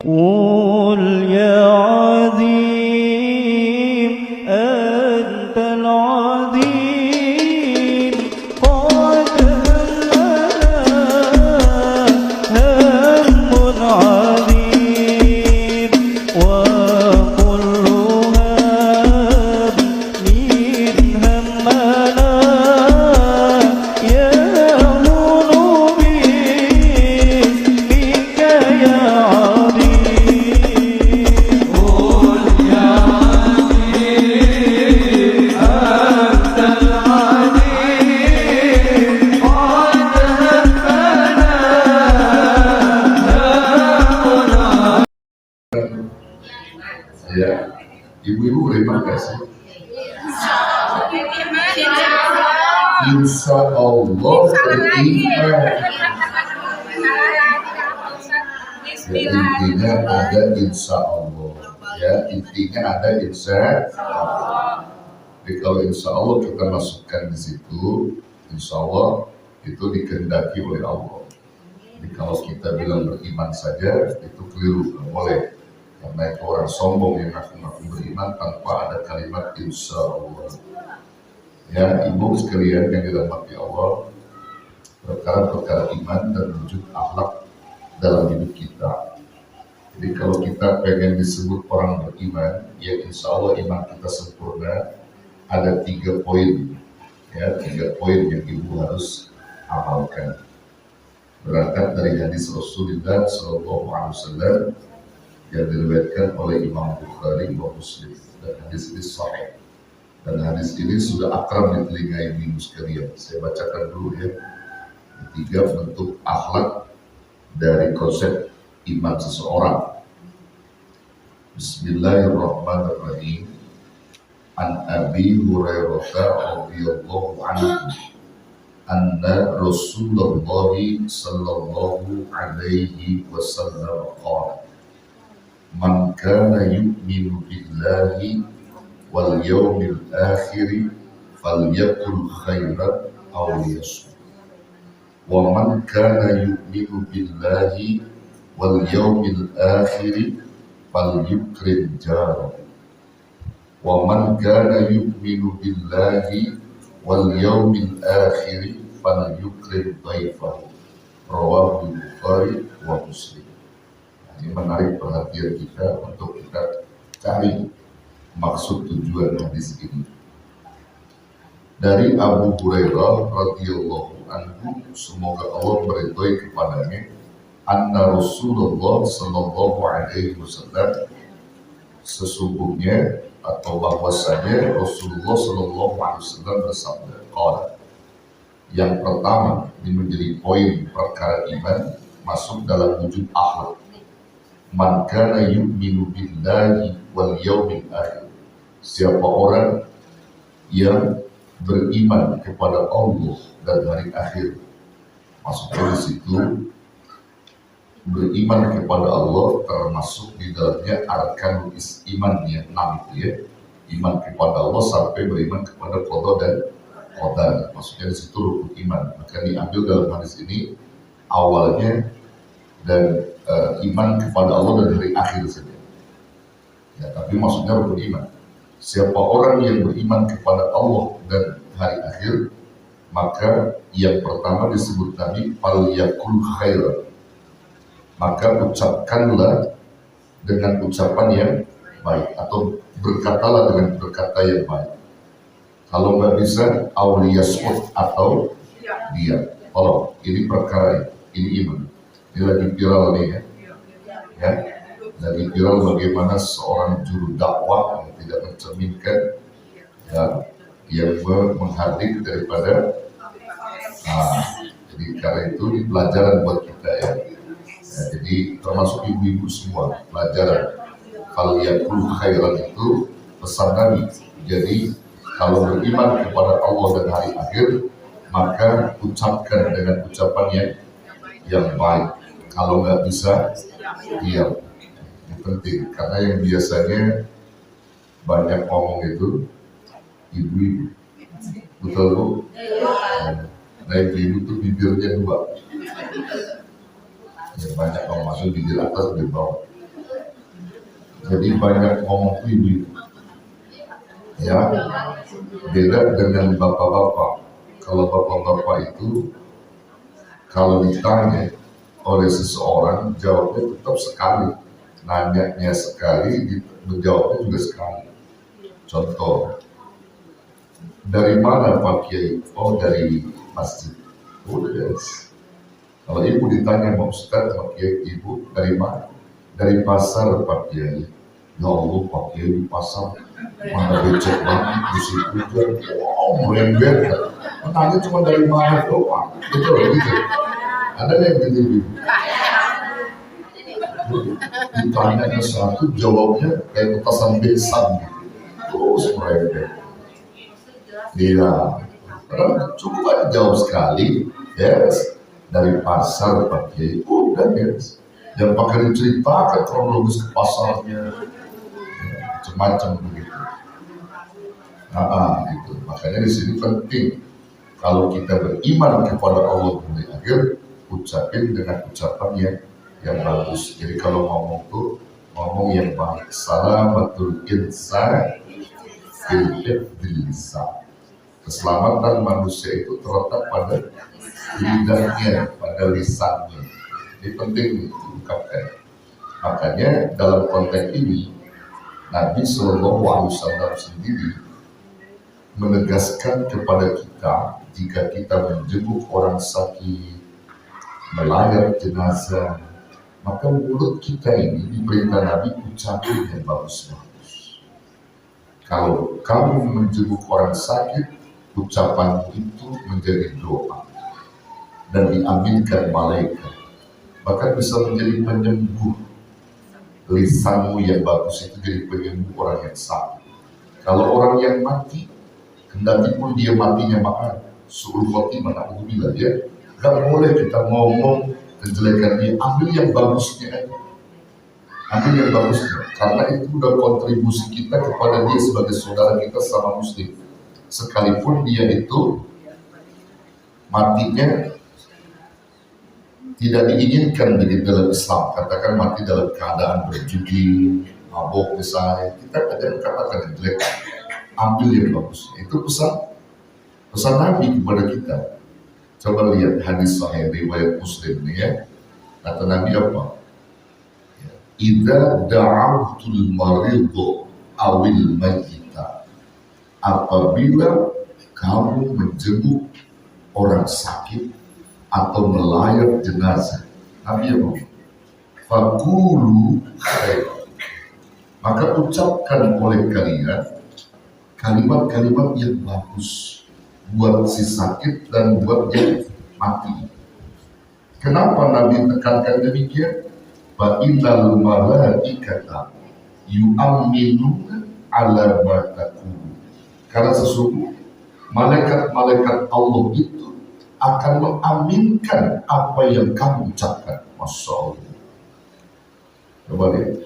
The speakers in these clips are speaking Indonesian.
قل يا عظيم أنت العظيم قد همنا هم عظيم وكل هاب من همنا يهون باسمك يا Ya, ibu-ibu beriman gak sih? Insya Allah beriman. Ya, intinya ada insya Allah. Ya, intinya ada insya Allah. Jadi kalau insya Allah kita masukkan di situ, insya Allah itu dikehendaki oleh Allah. Jadi kalau kita bilang beriman saja itu keliru, nggak boleh. Karena itu orang sombong yang ngaku-ngaku beriman tanpa ada kalimat insya Allah. Ya, ibu sekalian yang dirahmati Allah, perkara-perkara iman dan wujud akhlak dalam hidup kita. Jadi kalau kita pengen disebut orang beriman, ya insya Allah iman kita sempurna. Ada 3 poin, ya 3 poin yang ibu harus amalkan. Berangkat dari hadis Rasulullah SAW yang diriwayatkan oleh Imam Bukhari dan Muslim, dan hadis ini sahih. Dan hadis ini sudah akrab di telinga ibu sekalian. Saya bacakan dulu ya. 3 bentuk akhlak dari konsep iman seseorang. Bismillahirrahmanirrahim. An Abi Hurairah radhiyallahu anhu anna Rasulullah sallallahu alaihi wasallam qala Man kana yu'minu billahi wal yawmil akhir falyakul khairan aw liyasmut. Wa man kana yu'minu billahi wal yawmil akhir falyukrim jarahu. Wa man kana yu'minu billahi wal yawmil akhir falyukrim dhaifahu. Rawahu Bukhari wa Muslim. Ini menarik perhatian kita untuk kita cari maksud tujuan hadis ini. Dari Abu Hurairah radhiyallahu anhu, semoga Allah meridhoi kepadanya, anna Rasulullah sallallahu alaihi wasallam, sesungguhnya atau bahwasanya Rasulullah sallallahu alaihi wasallam bersabda, qala. Yang pertama, ini menjadi poin perkara iman masuk dalam wujud akhlak. Man kana yu'minu billahi wal yawmil akhir. Siapa orang yang beriman kepada Allah dan hari akhir. Maksudnya di situ beriman kepada Allah termasuk di dalamnya arkanul iman yang 6 itu ya. Iman kepada Allah sampai beriman kepada qada dan qadar. Maksudnya di situ rukun iman. Maka diambil dalam hadis ini awalnya dan iman kepada Allah dan hari akhir saja. Ya, tapi maksudnya rukun iman. Siapa orang yang beriman kepada Allah dan hari akhir, maka yang pertama disebut Nabi falyakul khairan. Maka ucapkanlah dengan ucapan yang baik atau berkatalah dengan berkata yang baik. Kalau nggak bisa, auliyasmut atau diam. Kalau ini perkara ini iman. Ini lagi viral nih ya, lagi viral bagaimana seorang juru dakwah yang tidak mencerminkan ya, yang menghadir daripada jadi karena itu ini pelajaran buat kita ya. Jadi termasuk ibu-ibu semua pelajaran. Falyakul khairan itu pesan Nabi. Jadi kalau beriman kepada Allah dan hari akhir, maka ucapkan dengan ucapan yang baik. Kalau nggak bisa, diam. Ini penting, karena yang biasanya banyak ngomong itu ibu-ibu. Betul Bu? Nah ibu-ibu itu bibirnya 2. Yang banyak ngomong, maksud bibir atas, bibir bawah. Jadi banyak ngomong tuh ibu, ya. Beda dengan bapak-bapak. Kalau bapak-bapak itu kalau ditanya oleh seseorang jawabnya tetap sekali, nanyanya sekali, menjawabnya juga sekali. Contoh, dari mana Pak Kiai? Oh, dari masjid. Udah. Kalau ibu ditanya Pak Ustadz, Pak Kiai, ibu dari mana? Dari pasar Pak Kiai. Ya Allah, Pak Kiai di pasar mana becek banget, musim hujan, wow, merembet. Tanya cuma dari mana doang, betul gitu. Ada yang gitu, ditanya ke satu, jawabnya kayak petasan besan gitu. Terus merembet. Iya, cukup aja jawab sekali, yes, dari pasar Pak Kiai, udah yes. Jangan pakai diceritakan kronologis ke pasarnya, macam-macam begitu. Gitu. Makanya di sini penting kalau kita beriman kepada Allah di akhir, ucapin dengan ucapan yang bagus. Jadi kalau ngomong tuh ngomong yang baik. Salamatul insan fil lisan. Keselamatan manusia itu terletak pada lidahnya, pada lisannya. Ini penting diungkapkan. Makanya dalam konteks ini Nabi Shallallahu Alaihi Wasallam sendiri menegaskan kepada kita jika kita menjenguk orang sakit, melayat jenazah, maka mulut kita ini diperintah Nabi ucapin yang bagus-bagus. Kalau kamu menjenguk orang sakit, ucapan itu menjadi doa dan diaminkan malaikat, bahkan bisa menjadi penyembuh. Lisanmu yang bagus itu jadi penyembuh orang yang sakit. Kalau orang yang mati, kendati pun dia matinya maaf, suruh khotimah, alhamdulillah ya, gak boleh kita ngomong kejelekan dia, ambil yang bagusnya aja. Ambil yang bagusnya, karena itu udah kontribusi kita kepada dia sebagai saudara kita sama muslim. Sekalipun dia itu matinya tidak diinginkan di dalam Islam, katakan mati dalam keadaan berjudi, mabok misalnya, kita kadang katakan yang jelek, ambil yang bagus. Itu pesan Nabi kepada kita. Coba lihat hadis sahih riwayat Muslim nih ya. Kata Nabi apa? Idza da'awtul maridhu awil mayyita. Apabila kamu menjenguk orang sakit atau melayat jenazah, Nabi apa? Faqulu khair. Maka ucapkan oleh kalian kalimat-kalimat yang bagus buat si sakit dan buat yang mati. Kenapa Nabi tekankan demikian? Fa innal malaikata yu'minuna ala ma taqulu. Karena sesungguhnya malaikat-malaikat Allah itu akan mengaminkan apa yang kamu ucapkan. Masya Allah. Coba lihat.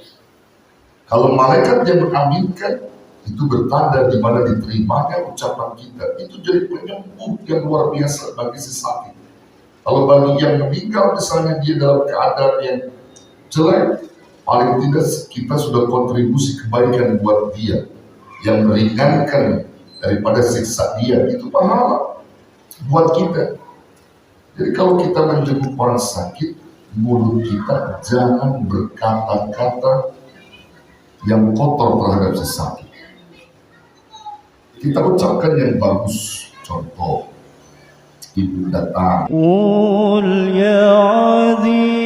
Kalau malaikat yang mengaminkan, itu bertanda di mana diterimanya ucapan kita. Itu jadi penyembuh yang luar biasa bagi si sakit. Kalau bagi yang meninggal, misalnya dia dalam keadaan yang jelek, paling tidak kita sudah kontribusi kebaikan buat dia, yang meringankan daripada siksa dia. Itu pahala buat kita. Jadi kalau kita menjenguk orang sakit, mulut kita jangan berkata-kata yang kotor terhadap si sakit. Kita ucapkan yang bagus. Contoh, ibu datang. قل يا عزيز